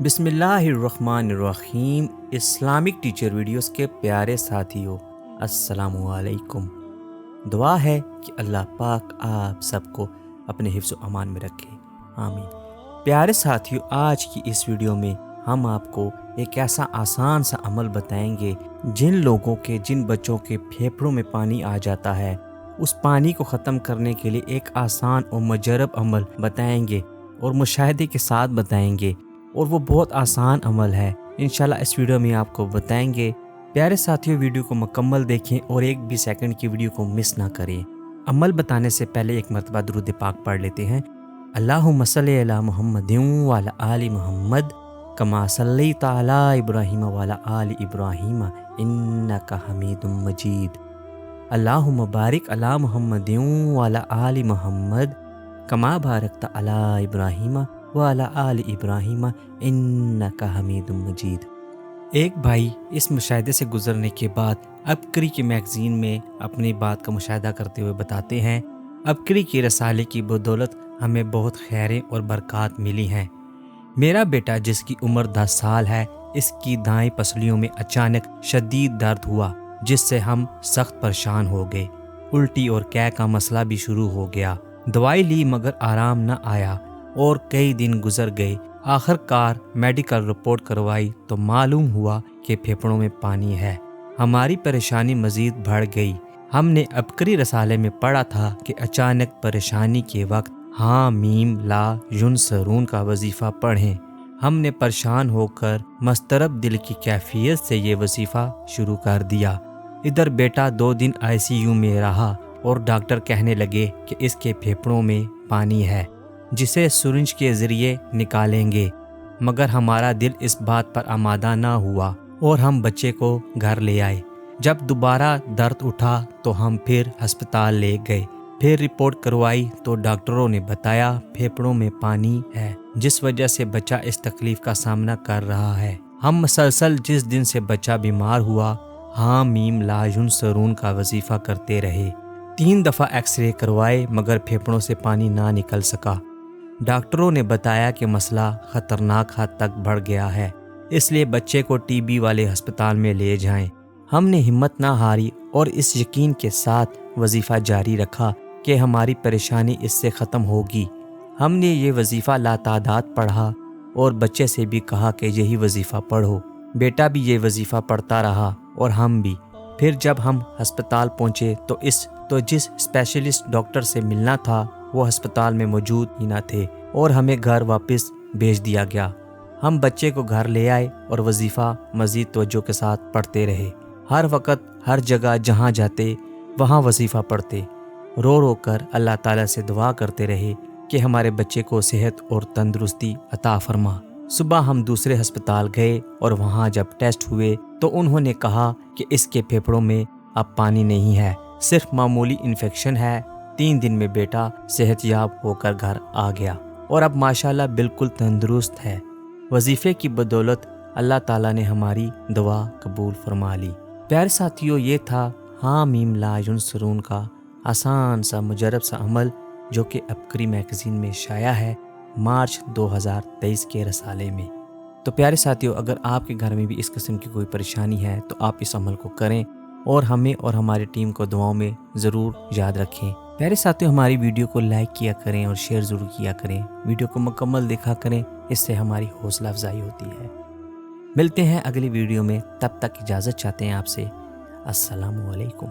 बिस्मिल्लाहिर्रहमानिर्रहीम। Islamic teacher videos के प्यारे साथियों, अस्सलामु अलैकुम। दुआ है कि अल्लाह पाक आप सबको अपने हिफ्ज़ व अमान में रखे, आमीन। प्यारे साथियों, आज की इस वीडियो में हम आपको एक ऐसा आसान सा अमल बताएंगे जिन बच्चों के फेफड़ों में पानी आ जाता है, उस पानी को ख़त्म करने के लिए एक आसान और मुजर्रब अमल बताएंगे और मुशाहिदे के साथ बताएंगे, और वो बहुत आसान अमल है। इंशाल्लाह इस वीडियो में आपको बताएंगे। प्यारे साथियों, वीडियो को मुकम्मल देखें और एक भी सेकंड की वीडियो को मिस ना करें। अमल बताने से पहले एक मरतबा दुरूद पाक पढ़ लेते हैं। अल्लाहुम्मा सल्ली अला मुहम्मदिन व अला आलि मुहम्मद कमा सल्लैता अला इब्राहीम व अला आलि इब्राहीम इन्नका हमीदुम मजीद। अल्लाहुम्मा बारिक अला मुहम्मदिन व अला आलि मुहम्मद कमा बारकता अला इब्राहीम व अला आलि इब्राहीम इन्नका हमीदुम मजीद। एक भाई इस मुशाहिदे से गुजरने के बाद अबकरी की मैगज़ीन में अपनी बात का मुशाहिदा करते हुए बताते हैं, अबकरी के रसाले की बदौलत हमें बहुत खैरें और बरक़ात मिली हैं। मेरा बेटा जिसकी उम्र 10 साल है, इसकी दाएं पसलियों में अचानक शदीद दर्द हुआ, जिससे हम सख्त परेशान हो गए। उल्टी और कै का मसला भी शुरू हो गया। दवाई ली मगर आराम न आया और कई दिन गुजर गए। आखिरकार मेडिकल रिपोर्ट करवाई तो मालूम हुआ कि फेफड़ों में पानी है। हमारी परेशानी मजीद बढ़ गई। हमने अबकरी रसाले में पढ़ा था कि अचानक परेशानी के वक्त हाँ मीम ला युन सरून का वजीफ़ा पढ़ें। हमने परेशान होकर मस्तरब दिल की कैफियत से ये वजीफ़ा शुरू कर दिया। इधर बेटा 2 दिन ICU में रहा और डॉक्टर कहने लगे कि इसके फेफड़ों में पानी है, जिसे सुरिंज के ज़रिए निकालेंगे। मगर हमारा दिल इस बात पर आमादा ना हुआ और हम बच्चे को घर ले आए। जब दोबारा दर्द उठा तो हम फिर अस्पताल ले गए। फिर रिपोर्ट करवाई तो डॉक्टरों ने बताया फेफड़ों में पानी है, जिस वजह से बच्चा इस तकलीफ का सामना कर रहा है। हम मसलसल जिस दिन से बच्चा बीमार हुआ हाँ मीम ला युन सरून का वजीफ़ा करते रहे। 3 दफ़ा एक्सरे करवाए मगर फेफड़ों से पानी ना निकल सका। डॉक्टरों ने बताया कि मसला ख़तरनाक हद तक बढ़ गया है, इसलिए बच्चे को TB वाले अस्पताल में ले जाएं। हमने हिम्मत ना हारी और इस यकीन के साथ वजीफ़ा जारी रखा कि हमारी परेशानी इससे ख़त्म होगी। हमने ये वजीफ़ा लातादाद पढ़ा और बच्चे से भी कहा कि यही वजीफ़ा पढ़ो। बेटा भी ये वजीफ़ा पढ़ता रहा और हम भी। फिर जब हम अस्पताल पहुँचे तो जिस स्पेशलिस्ट डॉक्टर से मिलना था वो अस्पताल में मौजूद ही ना थे और हमें घर वापस भेज दिया गया। हम बच्चे को घर ले आए और वजीफ़ा मज़ीद तवज्जो के साथ पढ़ते रहे। हर वक्त हर जगह जहाँ जाते वहाँ वजीफ़ा पढ़ते। रो रो कर अल्लाह ताला से दुआ करते रहे कि हमारे बच्चे को सेहत और तंदुरुस्ती अता फरमा। सुबह हम दूसरे अस्पताल गए और वहाँ जब टेस्ट हुए तो उन्होंने कहा कि इसके फेफड़ों में अब पानी नहीं है, सिर्फ मामूली इन्फेक्शन है। 3 दिन में बेटा सेहतयाब होकर घर आ गया और अब माशाल्लाह बिल्कुल तंदुरुस्त है। वजीफ़े की बदौलत अल्लाह ताला ने हमारी दुआ कबूल फरमा ली। प्यारे साथियों, ये था हाँ मीम ला युन सरून का आसान सा मुजर्रब सा अमल, जो कि अबकरी मैगज़ीन में शाया है मार्च 2023 के रसाले में। तो प्यारे साथियों, अगर आपके घर में भी इस किस्म की कोई परेशानी है तो आप इस अमल को करें और हमें और हमारी टीम को दुआओं में ज़रूर याद रखें। प्यारे साथियों, हमारी वीडियो को लाइक किया करें और शेयर ज़रूर किया करें। वीडियो को मुकम्मल देखा करें, इससे हमारी हौसला अफजाई होती है। मिलते हैं अगली वीडियो में, तब तक इजाज़त चाहते हैं आपसे। अस्सलामु अलैकुम।